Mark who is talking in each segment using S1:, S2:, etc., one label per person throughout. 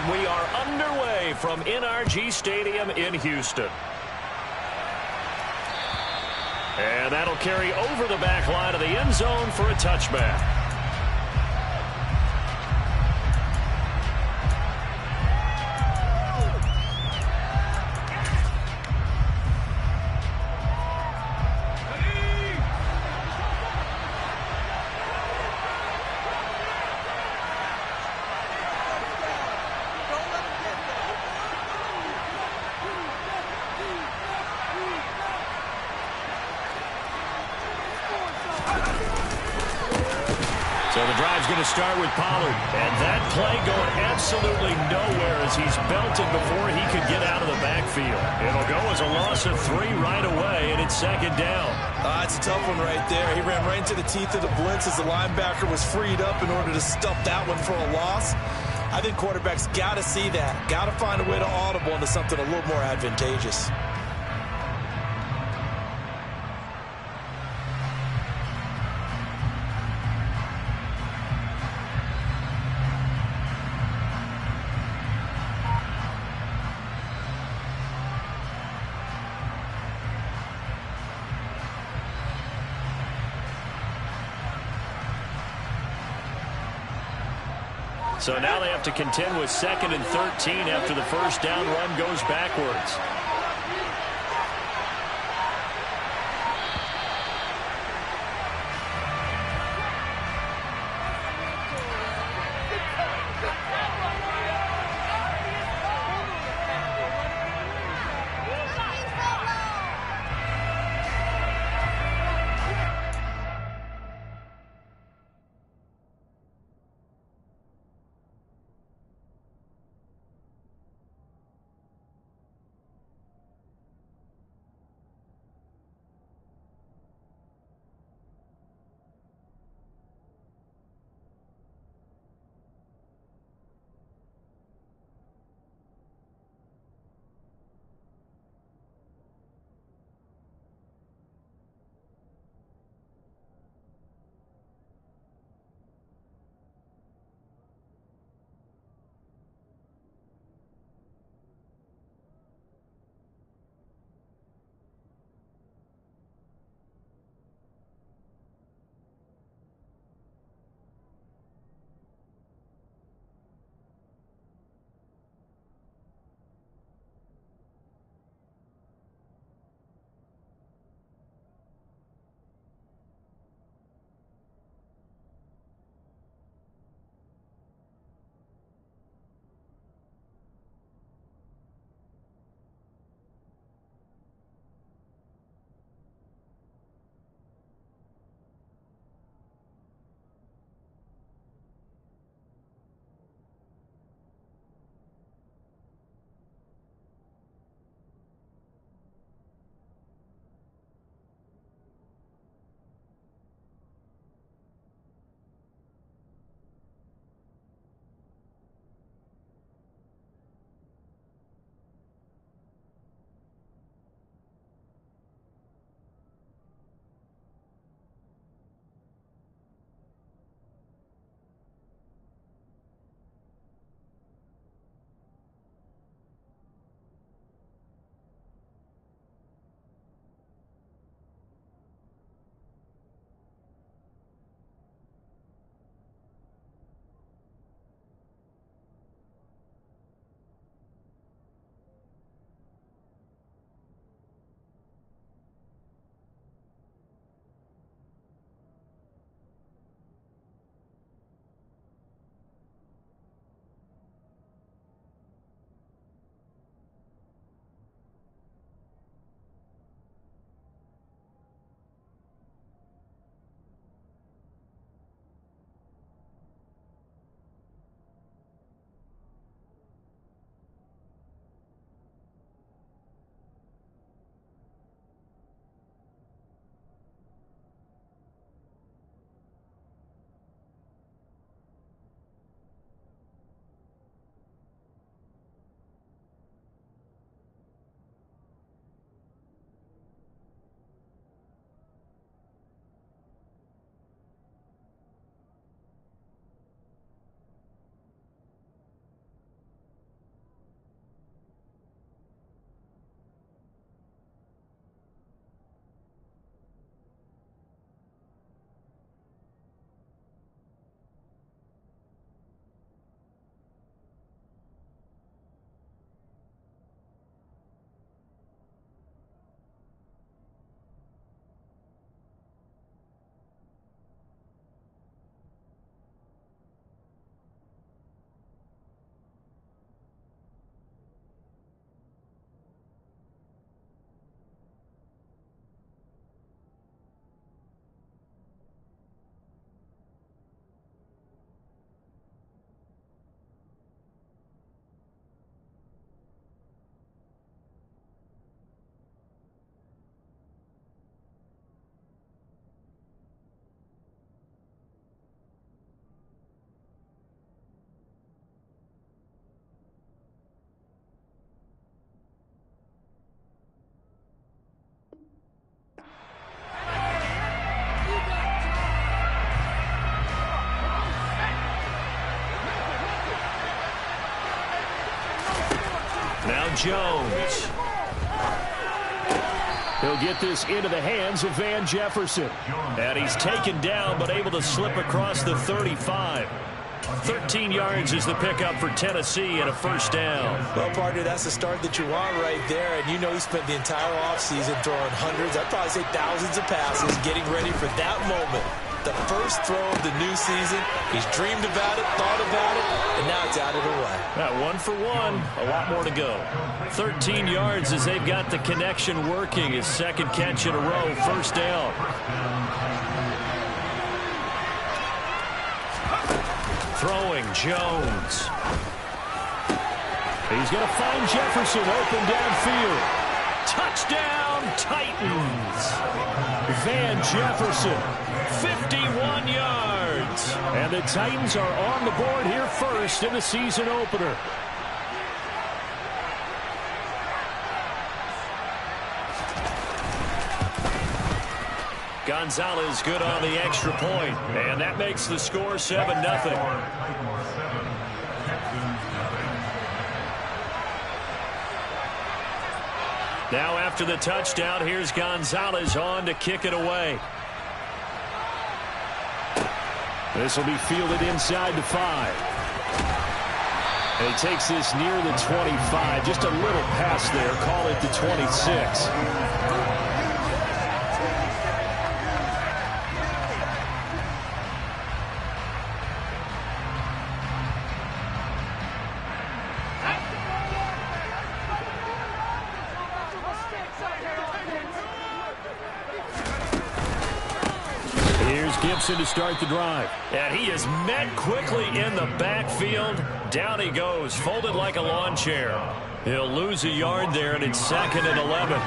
S1: And we are underway from NRG Stadium in Houston. And that'll carry over the back line of the end zone for a touchback. So the drive's going to start with Pollard. And that play going absolutely nowhere as he's belted before he could get out of the backfield. It'll go as a loss of 3 right away, and it's second down.
S2: It's a tough one right there. He ran right into the teeth of the blitz as the linebacker was freed up in order to stuff that one for a loss. I think quarterbacks got to see that. Got to find a way to audible into something a little more advantageous.
S1: So now they have to contend with 2nd and 13 after the first down run goes backwards. Now Jones. He'll get this into the hands of Van Jefferson. And he's taken down, but able to slip across the 35. 13 yards is the pickup for Tennessee and a first down.
S2: Well, partner, that's the start that you want right there. And you know he spent the entire offseason throwing hundreds, I'd probably say thousands of passes, getting ready for that moment. The first throw of the new season. He's dreamed about it, thought about it, and now it's out of the way.
S1: Now, 1 for 1. A lot more to go. 13 yards as they've got the connection working. His second catch in a row. First down. Throwing Jones. He's going to find Jefferson open downfield. Touchdown, Titans. Van Jefferson, 51 yards. And the Titans are on the board here first in the season opener. Gonzalez good on the extra point, and that makes the score 7-0. Now after the touchdown, here's Gonzalez on to kick it away. This will be fielded inside the 5. And he takes this near the 25. Just a little pass there. Call it the 26. Gibson to start the drive. And he is met quickly in the backfield. Down he goes, folded like a lawn chair. He'll lose a yard there, and it's 2nd and 11.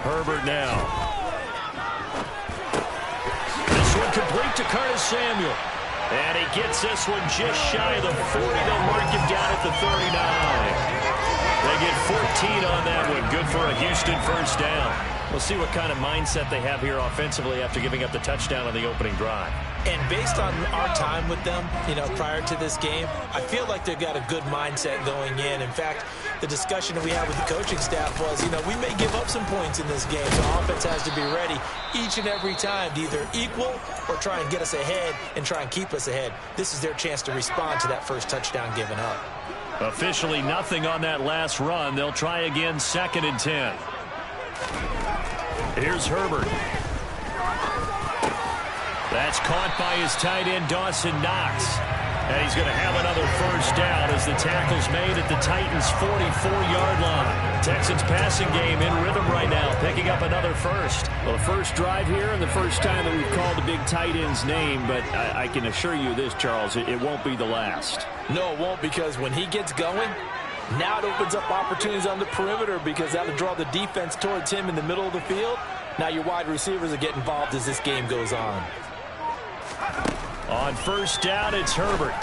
S1: Herbert now. This one complete to Curtis Samuel. And he gets this one just shy of the 40. They'll mark him down at the 39. They get 14 on that one. Good for a Houston first down. We'll see what kind of mindset they have here offensively after giving up the touchdown on the opening drive.
S2: And based on our time with them, prior to this game, I feel like they've got a good mindset going in. In fact, the discussion that we had with the coaching staff was, we may give up some points in this game, so offense has to be ready each and every time to either equal or try and get us ahead and try and keep us ahead. This is their chance to respond to that first touchdown given up.
S1: Officially nothing on that last run. They'll try again, 2nd and 10. Here's Herbert. That's caught by his tight end, Dawson Knox. And he's going to have another first down as the tackle's made at the Titans' 44-yard line. Texans passing game in rhythm right now, picking up another first.
S3: Well, the first drive here and the first time that we've called the big tight end's name, but I can assure you this, Charles, it won't be the last.
S2: No, it won't, because when he gets going, now it opens up opportunities on the perimeter because that'll draw the defense towards him in the middle of the field. Now your wide receivers will get involved as this game goes on.
S1: On first down, it's Herbert.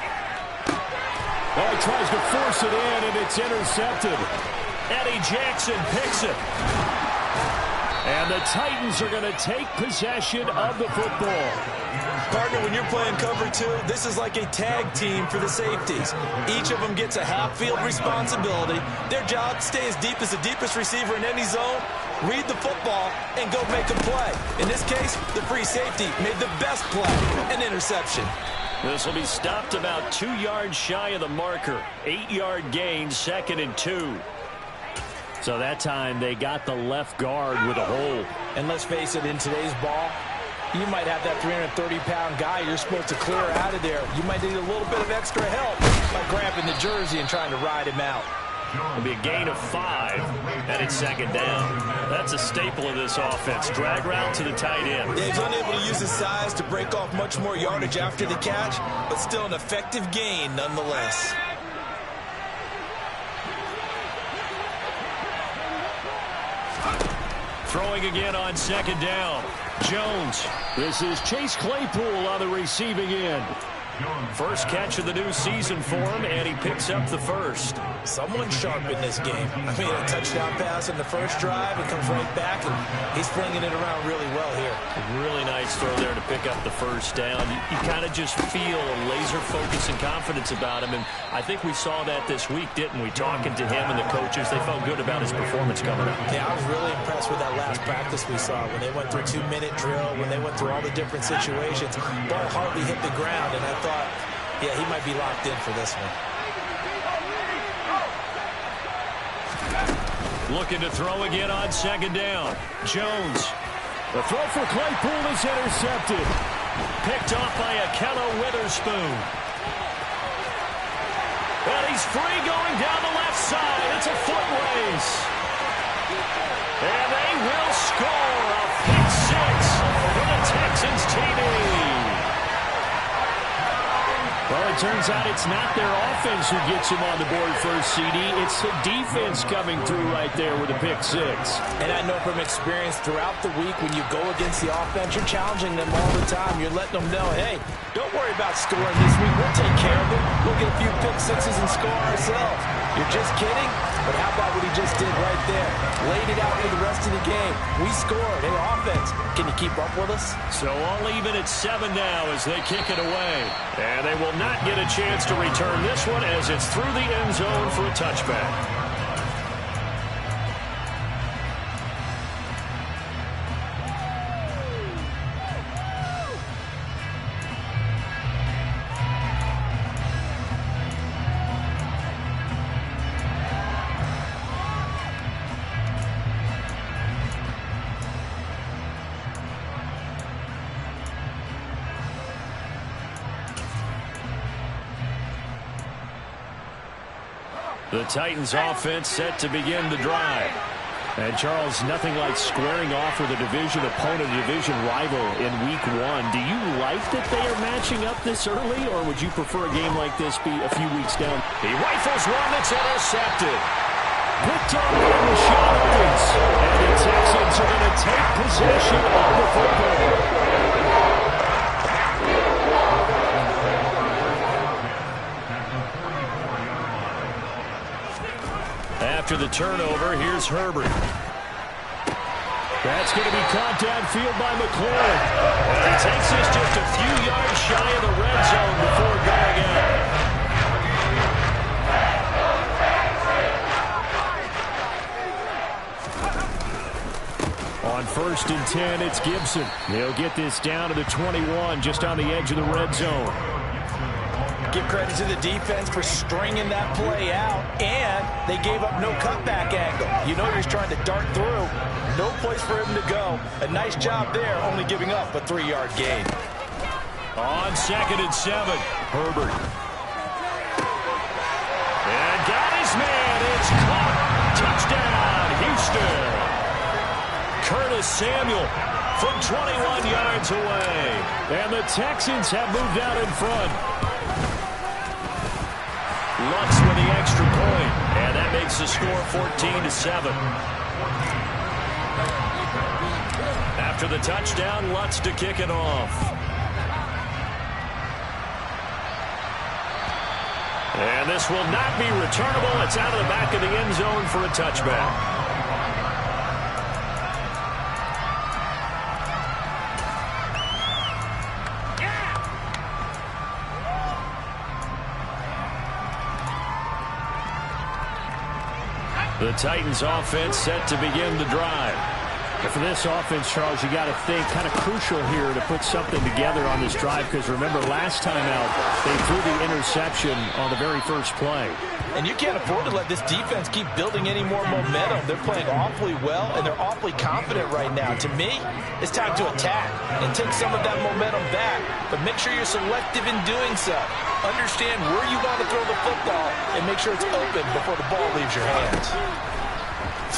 S3: Oh, he tries to force it in, and it's intercepted.
S1: Eddie Jackson picks it. And the Titans are going to take possession of the football.
S2: Partner, when you're playing cover 2, this is like a tag team for the safeties. Each of them gets a half-field responsibility. Their job, stay as deep as the deepest receiver in any zone, read the football, and go make a play. In this case, the free safety made the best play, an interception.
S1: This will be stopped about 2 yards shy of the marker. 8-yard gain, 2nd and 2.
S3: So that time they got the left guard with a hole.
S2: And let's face it, in today's ball, you might have that 330-pound guy you're supposed to clear out of there. You might need a little bit of extra help by grabbing the jersey and trying to ride him out.
S1: It'll be a gain of 5, and it's 2nd down. That's a staple of this offense. Drag route to the tight end.
S2: Yeah, he's unable to use his size to break off much more yardage after the catch, but still an effective gain nonetheless.
S1: Throwing again on 2nd down. Jones.
S3: This is Chase Claypool on the receiving end.
S1: First catch of the new season for him, and he picks up the first.
S2: Someone sharp in this game. I mean, a touchdown pass in the first drive. It comes right back, and he's flinging it around really well here.
S1: Really nice throw there to pick up the first down. You kind of just feel a laser focus and confidence about him, and I think we saw that this week, didn't we? Talking to him and the coaches, they felt good about his performance coming up.
S2: Yeah, I was really impressed with that last practice we saw when they went through a 2-minute drill, when they went through all the different situations. Ball hardly hit the ground, and I thought, yeah, he might be locked in for this one.
S1: Looking to throw again on second down. Jones. The throw for Claypool is intercepted. Picked off by Akello Witherspoon. And he's free going down the left side. It's a foot race. And they will score a pick six for the Texans TD. Well, it turns out it's not their offense who gets him on the board first, CD. It's the defense coming through right there with a pick six.
S2: And I know from experience throughout the week when you go against the offense, you're challenging them all the time. You're letting them know, hey, don't worry about scoring this week. We'll take care of it. We'll get a few pick sixes and score ourselves. You're just kidding? But how about what he just did right there? Laid it out for the rest of the game. We scored. Hey, offense, can you keep up with us?
S1: So all even at 7 now as they kick it away. And they will not get a chance to return this one as it's through the end zone for a touchback. The Titans offense set to begin the drive. And Charles, nothing like squaring off with a division opponent, a division rival in week 1. Do you like that they are matching up this early, or would you prefer a game like this be a few weeks down? He rifles one that's intercepted. Picked off by Rashawn Evans. And the Texans are going to take possession of the football. After the turnover, here's Herbert. That's going to be caught downfield by McLaurin. And he takes this just a few yards shy of the red zone before going out. On 1st and 10, it's Gibson. He'll get this down to the 21, just on the edge of the red zone.
S2: Give credit to the defense for stringing that play out, and they gave up no cutback angle. You know you're just trying to dart through. No place for him to go. A nice job there, only giving up a 3-yard gain.
S1: On 2nd and 7, Herbert. And got his man. It's caught. Touchdown, Houston. Curtis Samuel from 21 yards away. And the Texans have moved out in front. Lutz with the extra point, and that makes the score 14-7. After the touchdown, Lutz to kick it off. And this will not be returnable. It's out of the back of the end zone for a touchback. The Titans offense set to begin the drive. And for this offense, Charles, you got to think kind of crucial here to put something together on this drive, because remember last time out they threw the interception on the very first play.
S2: And you can't afford to let this defense keep building any more momentum. They're playing awfully well, and they're awfully confident right now. To me, it's time to attack and take some of that momentum back, but make sure you're selective in doing so. Understand where you want to throw the football and make sure it's open before the ball leaves your hands.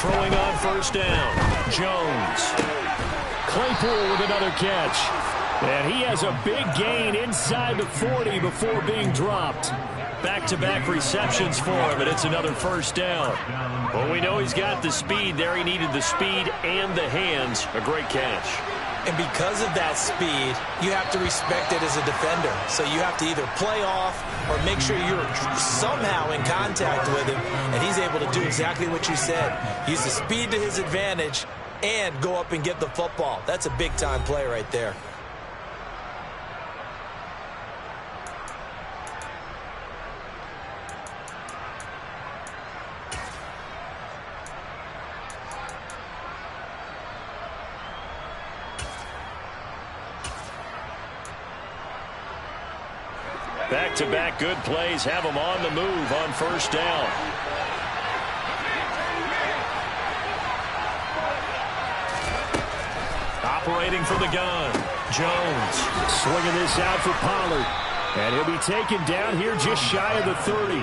S1: Throwing on 1st down, Jones. Claypool with another catch. And he has a big gain inside the 40 before being dropped. Back-to-back receptions for him, and it's another 1st down. Well, we know he's got the speed there. He needed the speed and the hands. A great catch.
S2: And because of that speed, you have to respect it as a defender. So you have to either play off or make sure you're somehow in contact with him, and he's able to do exactly what you said. Use the speed to his advantage and go up and get the football. That's a big-time play right there.
S1: Back-to-back good plays have them on the move on first down. Operating from the gun. Jones swinging this out for Pollard. And he'll be taken down here just shy of the 30.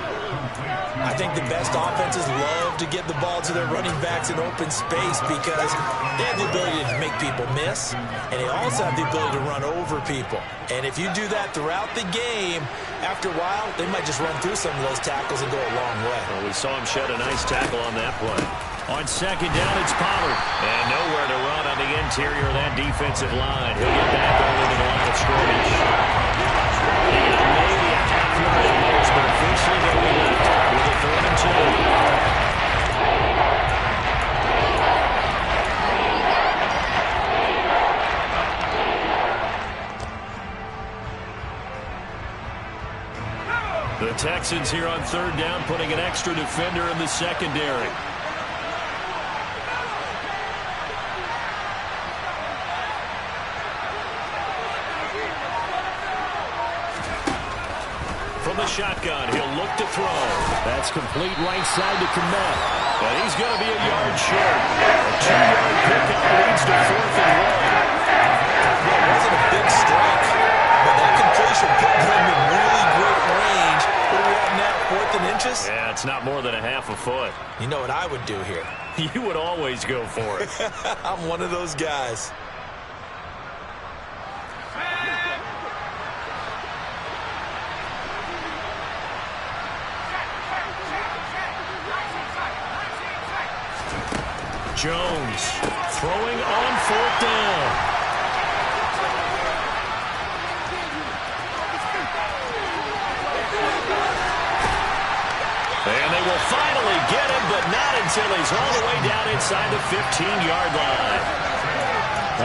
S2: I think the best offenses love to get the ball to their running backs in open space because they have the ability to make people miss, and they also have the ability to run over people. And if you do that throughout the game, after a while, they might just run through some of those tackles and go a long way.
S1: Well, we saw him shed a nice tackle on that play. On second down, it's Pollard. And nowhere to run on the interior of that defensive line. He'll get back over to the line of scrimmage. Maybe a half yard at most, but officially they'll be left with a 3rd and 2. The Texans here on 3rd down, putting an extra defender in the secondary. From the shotgun, he'll look to throw. That's complete right side to Kmet. And he's going to be a yard short. A 2-yard pickup leads to 4th and 1.
S2: It wasn't a big strike, but that completion put them in really great range. What do we have now, 4th and inches?
S1: Yeah, it's not more than a half a foot.
S2: You know what I would do here?
S1: You would always go for it.
S2: I'm one of those guys.
S1: Jones throwing on 4th down. And they will finally get him, but not until he's all the way down inside the 15-yard line.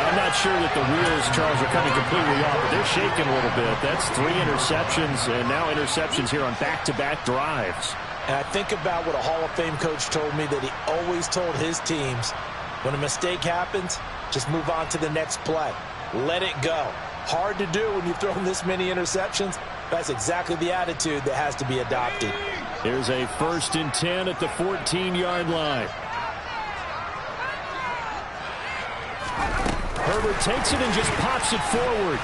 S3: I'm not sure that the wheels, Charles, are coming completely off, but they're shaking a little bit. That's 3 interceptions, and now interceptions here on back-to-back drives.
S2: And I think about what a Hall of Fame coach told me that he always told his teams, when a mistake happens, just move on to the next play. Let it go. Hard to do when you've thrown this many interceptions. That's exactly the attitude that has to be adopted.
S3: Here's a 1st and 10 at the 14-yard line. Herbert takes it and just pops it forward.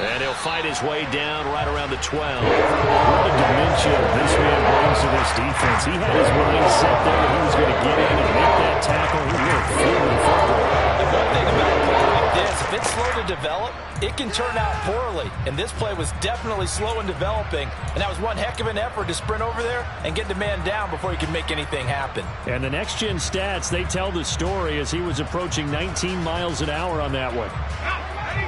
S1: And he'll fight his way down right around the 12.
S3: What a dimension this man brings to this defense. He had his mind set there that he was going to get in and make that tackle. He looked feeling football.
S4: The one thing about a play like this, if it's slow to develop, it can turn out poorly. And this play was definitely slow in developing. And that was one heck of an effort to sprint over there and get the man down before he could make anything happen.
S3: And the next-gen stats, they tell the story as he was approaching 19 miles an hour on that one.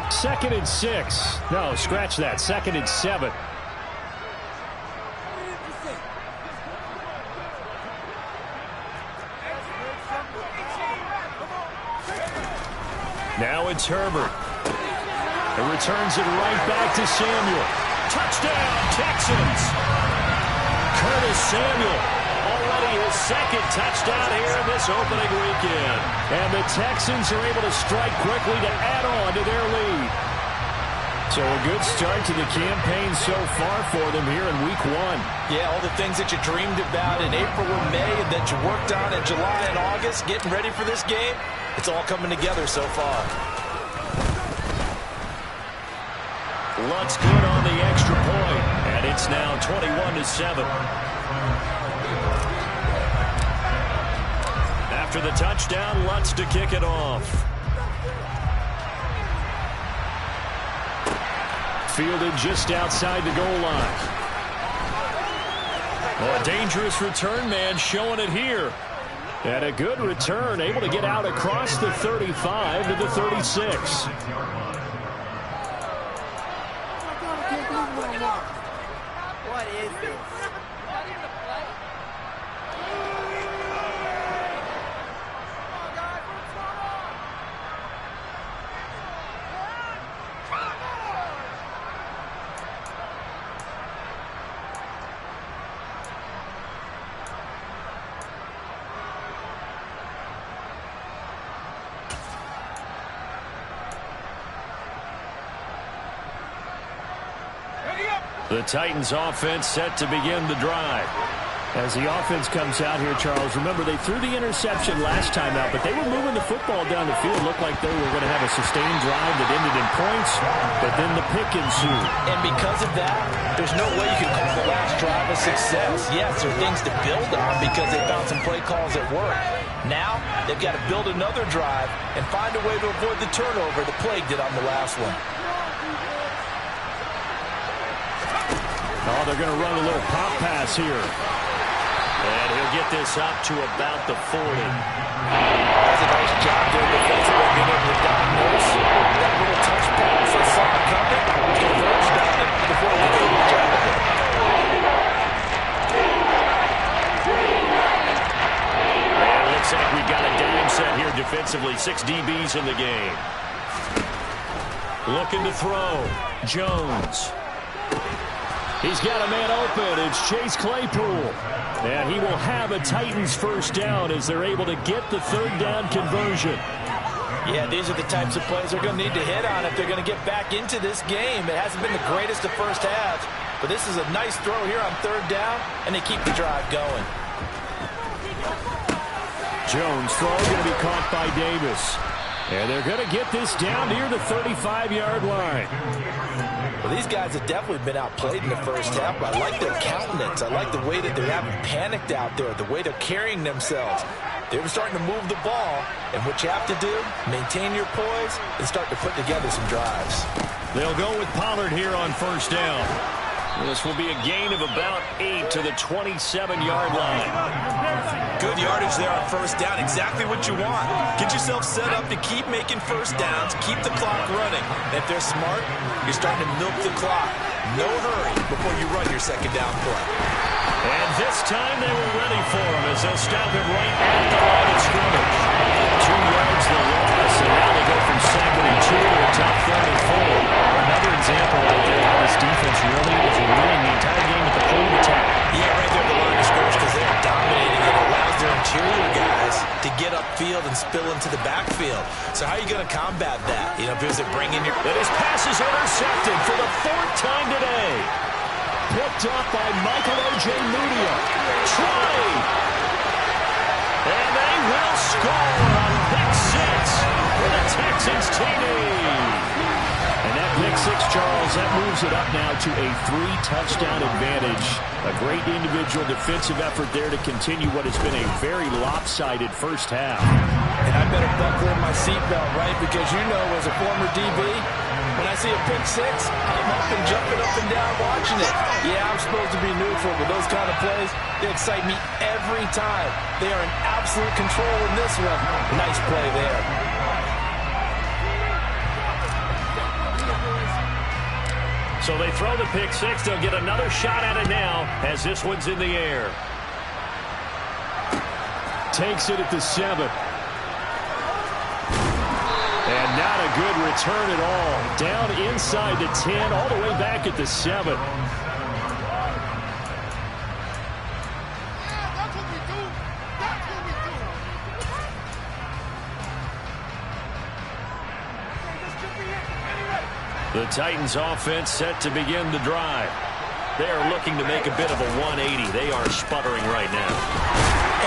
S3: 2nd and 6. No, scratch that. 2nd and 7.
S1: Now it's Herbert. He returns it right back to Samuel. Touchdown, Texans. Curtis Samuel, already his 2nd touchdown here in this opening weekend.
S3: And the Texans are able to strike quickly to add on to their lead. So a good start to the campaign so far for them here in week 1.
S4: Yeah, all the things that you dreamed about in April and May and that you worked on in July and August, getting ready for this game, it's all coming together so far.
S1: Lutz good on the extra point, and it's now 21-7. After the touchdown, Lutz to kick it off.
S3: Fielded just outside the goal line.
S1: Well, a dangerous return man showing it here.
S3: And a good return, able to get out across the 35 to the 36.
S5: What is this?
S1: The Titans offense set to begin the drive.
S3: As the offense comes out here, Charles, remember they threw the interception last time out, but they were moving the football down the field. Looked like they were going to have a sustained drive that ended in points, but then the pick ensued.
S4: And because of that, there's no way you can call the last drive a success. Yes, there are things to build on because they found some play calls that work. Now, they've got to build another drive and find a way to avoid the turnover that plagued it on the last one.
S3: Oh, they're going to run a little pop pass here.
S1: And he'll get this up to about the 40.
S4: That's a nice job there defensively, being able to diagnose that little touch pass. They saw it coming, converged on it before they could reach out of it.
S1: And it looks like we've got a dime set here defensively. 6 DBs in the game. Looking to throw. Jones.
S3: He's got a man open. It's Chase Claypool. And he will have a Titans first down as they're able to get the third down conversion.
S4: Yeah, these are the types of plays they're going to need to hit on if they're going to get back into this game. It hasn't been the greatest of first halves, but this is a nice throw here on third down, and they keep the drive going.
S3: Jones throw going to be caught by Davis. And they're going to get this down near the 35-yard line.
S4: Well, these guys have definitely been outplayed in the first half, but I like their countenance. I like the way that they haven't panicked out there, the way they're carrying themselves. They're starting to move the ball, and what you have to do, maintain your poise and start to put together some drives.
S1: They'll go with Pollard here on first down. This will be a gain of about 8 to the 27-yard line.
S2: Good yardage there on first down. Exactly what you want. Get yourself set up to keep making first downs, keep the clock running. And if they're smart, you're starting to milk the clock. No hurry before you run your second down play.
S1: And this time they were ready for him as they'll stop him right at the line of scrimmage. 2 yards the loss, and now they go from 2nd and 2 to a top 34. Another example right there how this defense really is winning the entire game at the point of attack.
S2: Yeah, right there at the line of scrimmage because they're dominating. It allows their interior guys to get upfield and spill into the backfield. So how are you going to combat that? You know, because they're bringing your...
S1: And his pass is intercepted for the 4th time today.
S3: Picked up by Michael O.J. Mudia.
S1: Try! And they will score on pick 6 for the Texans TD.
S3: And that pick 6, Charles, that moves it up now to a 3-touchdown advantage. A great individual defensive effort there to continue what has been a very lopsided first half.
S4: And I better buckle in my seatbelt, right? Because you know, as a former DB, when I see a pick 6, I'm up and jumping up and down watching it. Yeah, I'm supposed to be neutral, but those kind of plays, they excite me every time. They are in absolute control in this one. Nice play there.
S1: So they throw the pick 6. They'll get another shot at it now as this one's in the air.
S3: Takes it at the 7. And not a good return at all. Down inside the 10, all the way back at the 7.
S1: The Titans offense set to begin the drive. They are looking to make a bit of a 180. They are sputtering right now.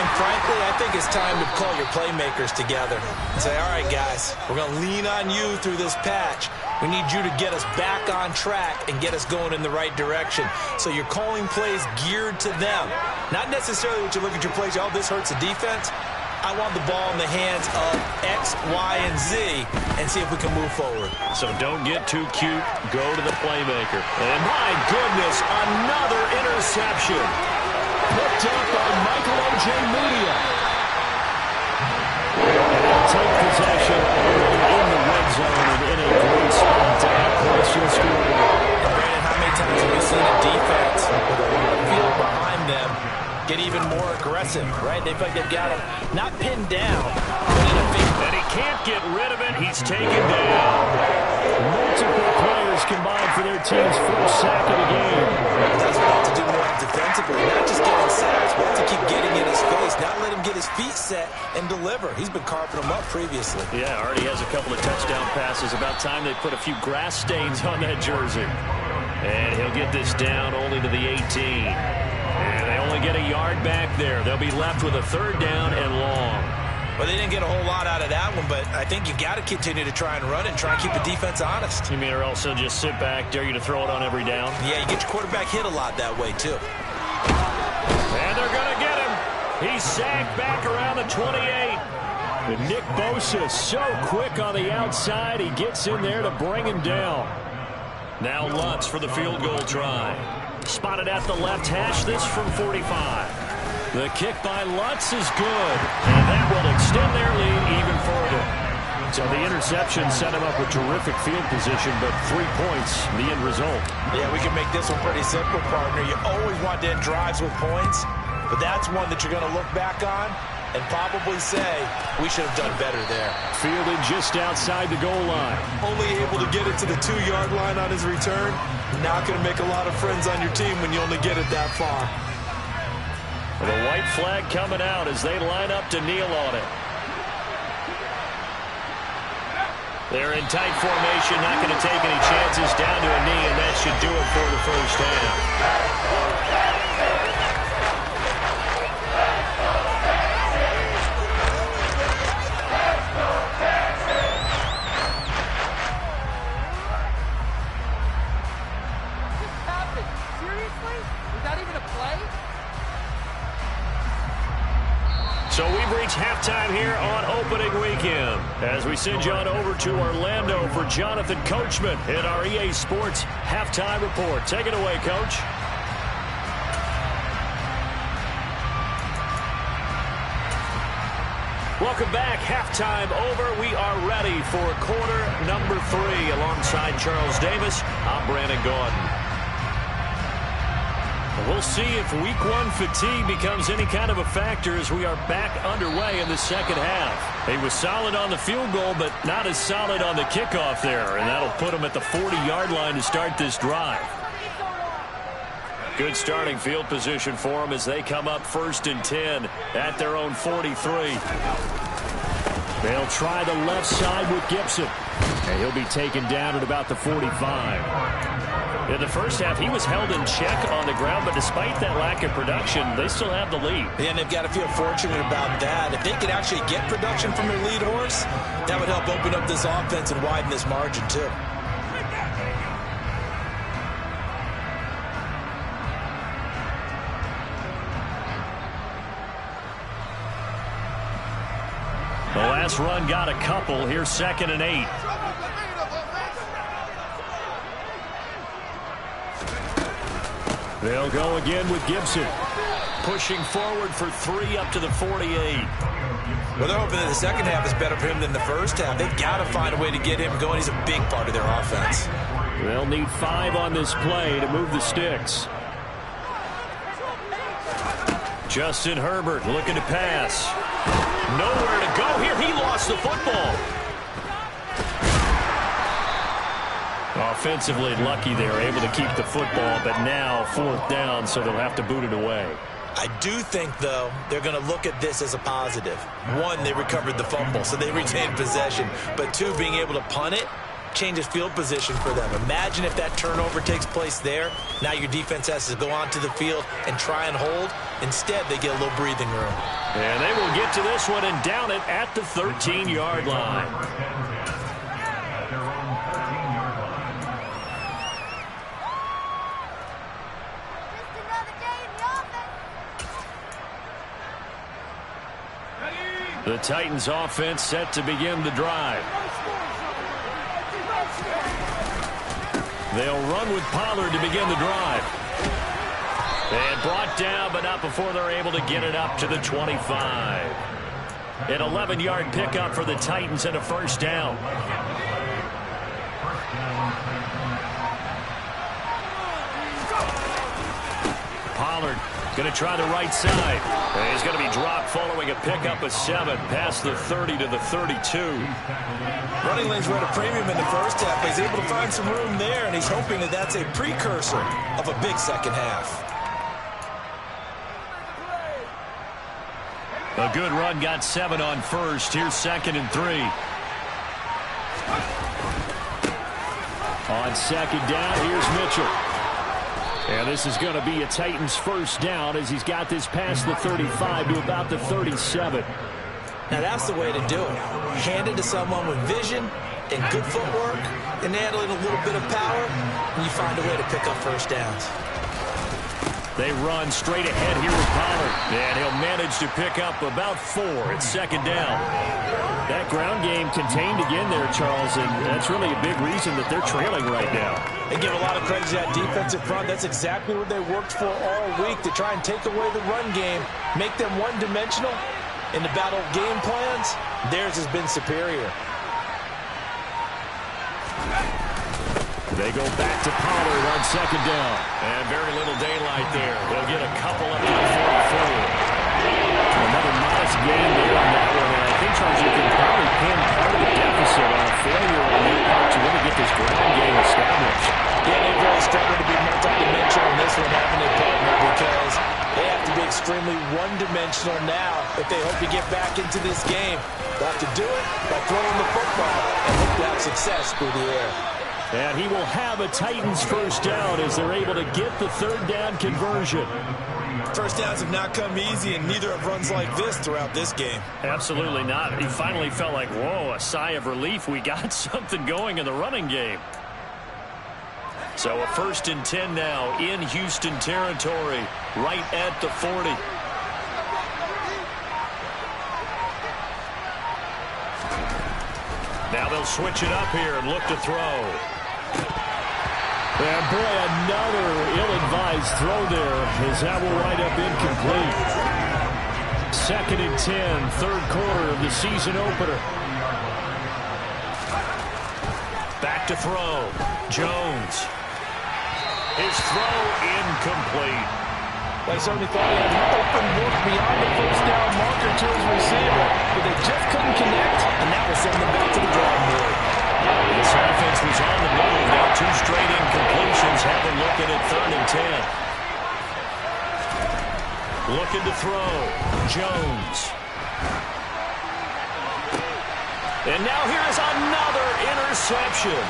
S2: And frankly, I think it's time to call your playmakers together and say, all right, guys, we're going to lean on you through this patch. We need you to get us back on track and get us going in the right direction. So you're calling plays geared to them. Not necessarily what you look at your plays, oh, this hurts the defense. I want the ball in the hands of X, Y, and Z and see if we can move forward.
S1: So don't get too cute. Go to the playmaker. And my goodness, another interception.
S3: Picked up by Michael O.J. Mudia.
S4: get even more aggressive, right? They feel like they've got him not pinned down, but in a big...
S1: And he can't get rid of it. He's taken down.
S3: Multiple players combined for their team's first sack of the game.
S2: That's what to do more defensively, not just getting sacks, but to keep getting in his face, not let him get his feet set and deliver. He's been carving them up previously.
S1: Yeah, already has a couple of touchdown passes. About time they put a few grass stains on that jersey. And he'll get this down only to the 18. And they only get a yard back there. They'll be left with a third down and long.
S2: Well, they didn't get a whole lot out of that one, but I think you've got to continue to try and run and try and keep the defense honest.
S1: You mean, or else they'll just sit back, dare you to throw it on every down?
S2: Yeah, you get your quarterback hit a lot that way, too.
S1: And they're going to get him. He's sacked back around the 28. And Nick Bosa so quick on the outside. He gets in there to bring him down. Now Lutz for the field goal try. Spotted at the left hash, this from 45. The kick by Lutz is good, and that will extend their lead even further. So the interception set him up with terrific field position, but 3 points, the end result.
S2: Yeah, we can make this one pretty simple, partner. You always want to end drives with points, but that's one that you're going to look back on and probably say, we should have done better there.
S3: Fielded just outside the goal line.
S2: Only able to get it to the 2-yard line on his return. Not going to make a lot of friends on your team when you only get it that far.
S1: The white flag coming out as they line up to kneel on it. They're in tight formation, not going to take any chances, down to a knee, and that should do it for the first half. So we've reached halftime here on opening weekend as we send you on over to Orlando for Jonathan Coachman in our EA Sports Halftime Report. Take it away, Coach. Welcome back. Halftime over. We are ready for quarter number 3. Alongside Charles Davis, I'm Brandon Gordon. We'll see if week 1 fatigue becomes any kind of a factor as we are back underway in the second half. He was solid on the field goal, but not as solid on the kickoff there, and that'll put him at the 40-yard line to start this drive. Good starting field position for him as they come up 1st and 10 at their own 43. They'll try the left side with Gibson, and he'll be taken down at about the 45. In the first half, he was held in check on the ground, but despite that lack of production, they still have the lead.
S2: And they've got to feel fortunate about that. If they could actually get production from their lead horse, that would help open up this offense and widen this margin, too.
S1: The last run got a couple. Here's 2nd and 8. They'll go again with Gibson. Pushing forward for 3 up to the 48.
S2: Well, they're hoping that the second half is better for him than the first half. They've got to find a way to get him going. He's a big part of their offense.
S3: They'll need 5 on this play to move the sticks.
S1: Justin Herbert looking to pass. Nowhere to go here. He lost the football. Offensively lucky they were able to keep the football, but now 4th down, so they'll have to boot it away.
S2: I do think, though, they're going to look at this as a positive. 1, they recovered the fumble, so they retained possession. But 2, being able to punt it changes field position for them. Imagine if that turnover takes place there. Now your defense has to go onto the field and try and hold. Instead, they get a little breathing room.
S1: And they will get to this one and down it at the 13-yard line. The Titans offense set to begin the drive. They'll run with Pollard to begin the drive. And brought down, but not before they're able to get it up to the 25. An 11-yard pickup for the Titans and a 1st down. Pollard Going to try the right side. And he's going to be dropped following a pickup of 7 past the 30 to the 32.
S2: Running lanes were at a premium in the first half. He's able to find some room there, and he's hoping that that's a precursor of a big second half.
S1: A good run, got 7 on first. Here's 2nd and 3. On 2nd down, here's Mitchell. And this is going to be a Titans first down as he's got this past the 35 to about the 37.
S2: Now that's the way to do it. Hand it to someone with vision and good footwork and handling a little bit of power, and you find a way to pick up first downs.
S1: They run straight ahead here with Pollard. And he'll manage to pick up about 4 at 2nd down.
S3: That ground game contained again there, Charles, and that's really a big reason that they're trailing right now.
S2: They give a lot of credit to that defensive front. That's exactly what they worked for all week, to try and take away the run game, make them one-dimensional. In the battle of game plans, theirs has been superior.
S3: They go back to Pollard on 2nd down.
S1: And very little daylight there. They'll get a couple up to the 44.
S3: Another modest gain there on that one. And I think, Charles, you can probably pin part of the deficit on a failure on their part to really get this ground game established.
S2: Yeah, they've really struggled to be multi-dimensional in this one, having a partner, because they have to be extremely one-dimensional now if they hope to get back into this game. They'll have to do it by throwing the football and hope to have success through the air.
S3: And he will have a Titans first down as they're able to get the 3rd down conversion.
S2: First downs have not come easy, and neither have runs like this throughout this game.
S1: Absolutely not. He finally felt like, whoa, a sigh of relief. We got something going in the running game. So a 1st and 10 now in Houston territory, right at the 40. Now they'll switch it up here and look to throw.
S3: And boy, another ill-advised throw there as that will wind up incomplete. 2nd and 10, 3rd quarter of the season opener.
S1: Back to throw. Jones. His throw incomplete.
S4: They certainly thought he had an open look beyond the first down marker to his receiver, but they just couldn't connect, and that will send them back to the drawing board.
S1: This offense was on the move. Now 2 straight incompletions have them looking at 3rd and 10. Looking to throw. Jones. And now here's another interception.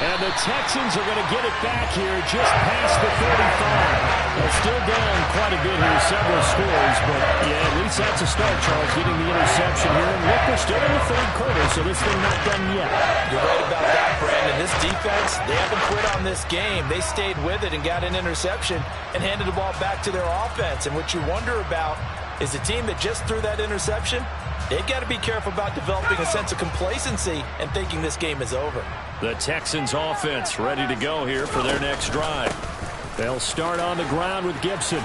S3: And the Texans are going to get it back here just past the 35. They're still down quite a bit here, several scores, but yeah, at least that's a start, Charles, getting the interception here. And look, we're still in the 3rd quarter, so this thing not done yet.
S4: You're right about that, Brandon. This defense, they haven't quit on this game. They stayed with it and got an interception and handed the ball back to their offense. And what you wonder about is the team that just threw that interception, they've got to be careful about developing a sense of complacency and thinking this game is over.
S1: The Texans offense ready to go here for their next drive.
S3: They'll start on the ground with Gibson.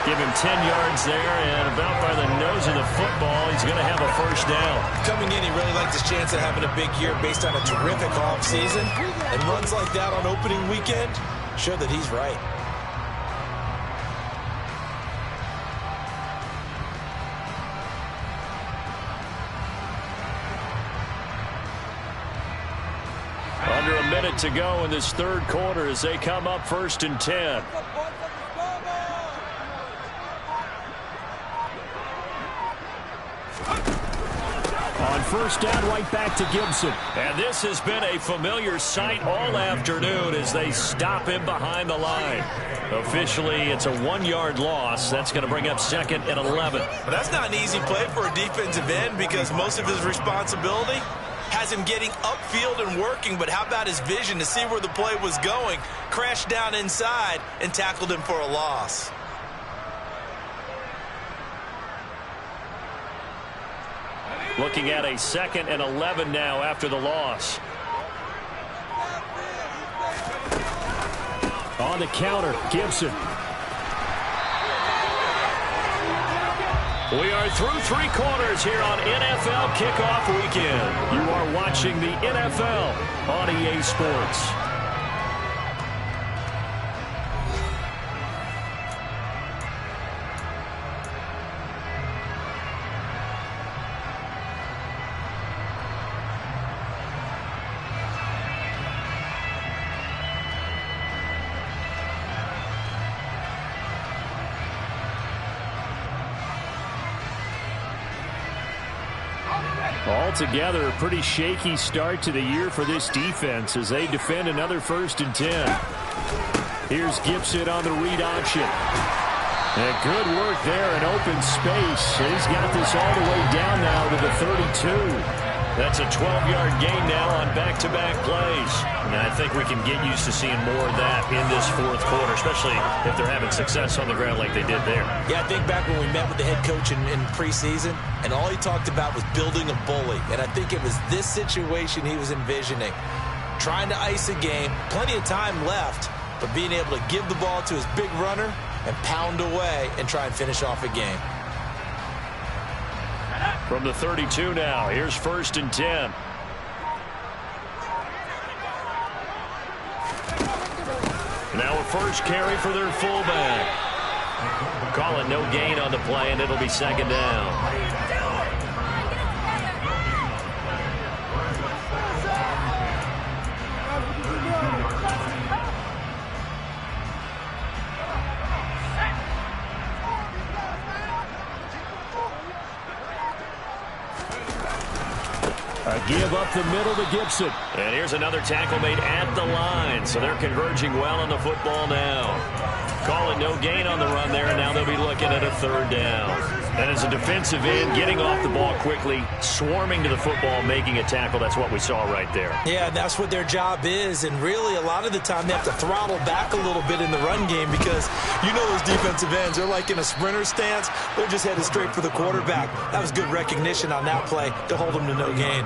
S1: Give him 10 yards there, and about by the nose of the football, he's going to have a first down.
S2: Coming in, he really liked his chance of having a big year based on a terrific offseason. And runs like that on opening weekend show that he's right.
S1: Under a minute to go in this 3rd quarter as they come up 1st and 10.
S3: On 1st down, right back to Gibson.
S1: And this has been a familiar sight all afternoon as they stop him behind the line. Officially, it's a 1-yard loss. That's going to bring up 2nd and 11.
S2: But that's not an easy play for a defensive end because most of his responsibility has him getting upfield and working, but how about his vision to see where the play was going, crashed down inside, and tackled him for a loss.
S1: Looking at a 2nd and 11 now after the loss.
S3: On the counter, Gibson.
S1: We are through 3 quarters here on NFL Kickoff Weekend. You are watching the NFL on EA Sports.
S3: Altogether, a pretty shaky start to the year for this defense as they defend another 1st and 10. Here's Gibson on the read option. And good work there in open space. He's got this all the way down now to the 32.
S1: That's a 12-yard gain now on back-to-back plays. And I think we can get used to seeing more of that in this 4th quarter, especially if they're having success on the ground like they did there.
S2: Yeah, I think back when we met with the head coach in preseason, and all he talked about was building a bully. And I think it was this situation he was envisioning. Trying to ice a game, plenty of time left, but being able to give the ball to his big runner and pound away and try and finish off a game.
S1: From the 32 now, here's 1st and 10. Now a first carry for their fullback. Call it no gain on the play, and it'll be 2nd down.
S3: A give up the middle to Gibson.
S1: And here's another tackle made at the line. So they're converging well on the football now. Call it no gain on the run there, and now they'll be looking at a 3rd down. And as a defensive end, getting off the ball quickly, swarming to the football, making a tackle. That's what we saw right there.
S2: Yeah, that's what their job is. And really, a lot of the time, they have to throttle back a little bit in the run game because you know those defensive ends, they're like in a sprinter stance. They're just headed straight for the quarterback. That was good recognition on that play to hold them to no gain.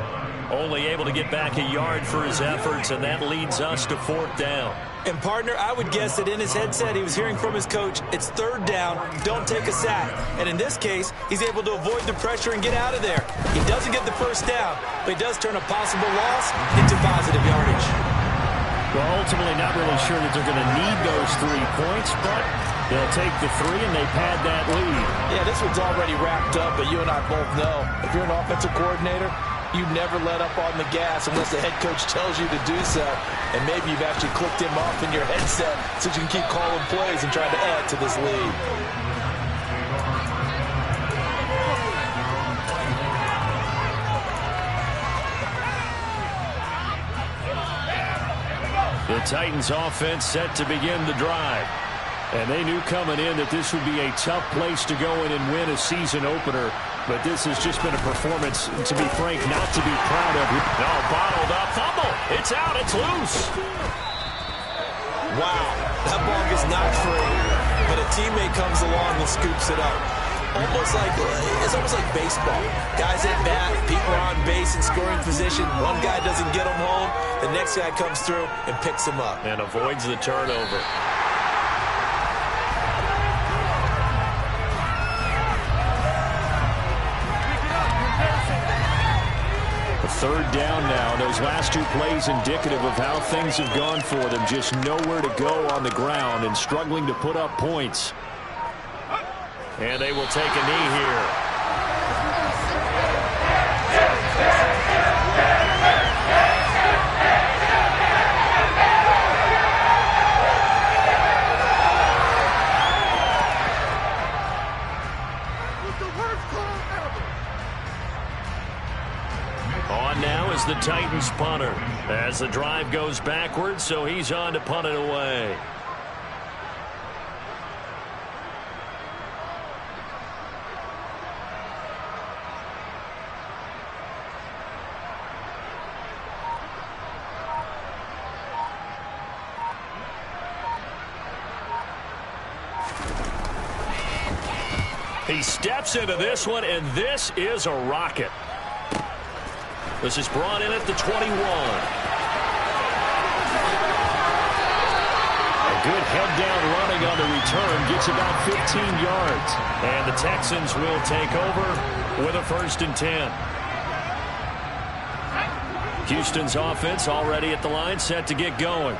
S1: Only able to get back a yard for his efforts, and that leads us to 4th down.
S2: And, partner, I would guess that in his headset he was hearing from his coach, it's 3rd down, don't take a sack. And in this case, he's able to avoid the pressure and get out of there. He doesn't get the 1st down, but he does turn a possible loss into positive yardage.
S3: Well, ultimately not really sure that they're going to need those 3 points, but they'll take the 3 and they pad that lead.
S2: Yeah, this one's already wrapped up, but you and I both know if you're an offensive coordinator, you never let up on the gas unless the head coach tells you to do so. And maybe you've actually clicked him off in your headset so you can keep calling plays and trying to add to this lead.
S1: The Titans offense set to begin the drive.
S3: And they knew coming in that this would be a tough place to go in and win a season opener. But this has just been a performance, to be frank, not to be proud of.
S1: No, bottled up. Fumble. It's out. It's loose.
S2: Wow. That ball gets knocked free. But a teammate comes along and scoops it up. It's almost like baseball. Guys at bat, people are on base in scoring position. One guy doesn't get them home. The next guy comes through and picks him up.
S1: And avoids the turnover.
S3: A 3rd down now. Those last 2 plays indicative of how things have gone for them. Just nowhere to go on the ground and struggling to put up points.
S1: And they will take a knee here. On now is the Titans punter as the drive goes backwards, so he's on to punt it away. He steps into this one, and this is a rocket. This is brought in at the 21. A good head-down running on the return. Gets about 15 yards. And the Texans will take over with a 1st and 10. Houston's offense already at the line, set to get going.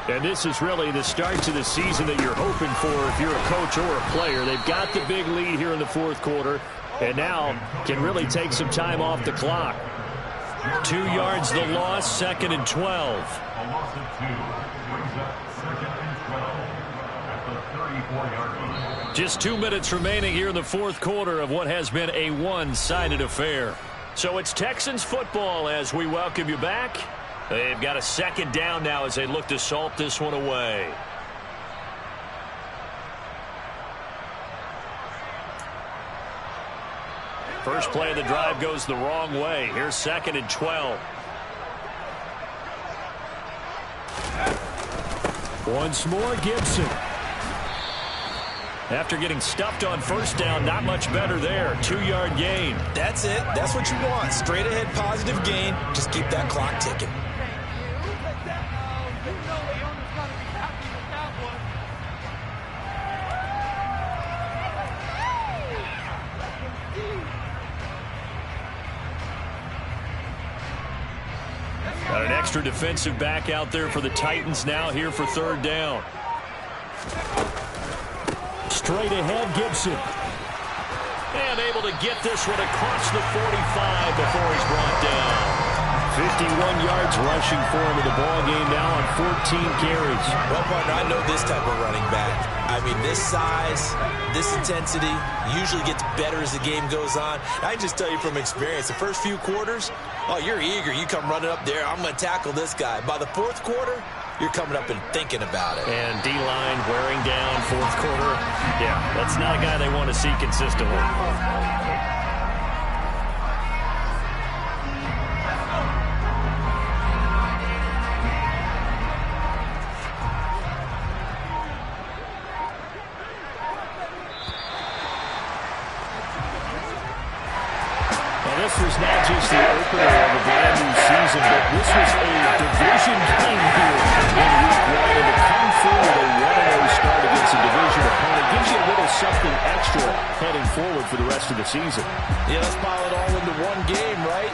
S3: And this is really the start to the season that you're hoping for if you're a coach or a player. They've got the big lead here in the 4th quarter, and now can really take some time off the clock.
S1: 2 yards the loss, 2nd and 12. Just 2 minutes remaining here in the 4th quarter of what has been a one-sided affair. So it's Texans football as we welcome you back. They've got a second down now as they look to salt this one away. First play of the drive goes the wrong way. Here's 2nd and 12. Once more, Gibson. After getting stuffed on first down, not much better there. 2-yard gain.
S2: That's it. That's what you want. Straight ahead positive gain. Just keep that clock ticking.
S1: Got an extra defensive back out there for the Titans now here for 3rd down. Straight ahead, Gibson. And able to get this one across the 45 before he's brought down. 51 yards rushing for him in the ball game now on 14 carries.
S2: Well, partner, I know this type of running back. I mean, this size, this intensity usually gets better as the game goes on. I can just tell you from experience, the first few quarters, oh, you're eager. You come running up there, I'm going to tackle this guy. By the 4th quarter, you're coming up and thinking about it.
S1: And D-line wearing down 4th quarter. Yeah, that's not a guy they want to see consistently.
S3: This was not just the opener of a brand new season, but this was a division game here in week 1. And to come through with a 1-0 start against a division opponent gives you a little something extra heading forward for the rest of the season.
S2: Yeah, let's pile it all into one game, right?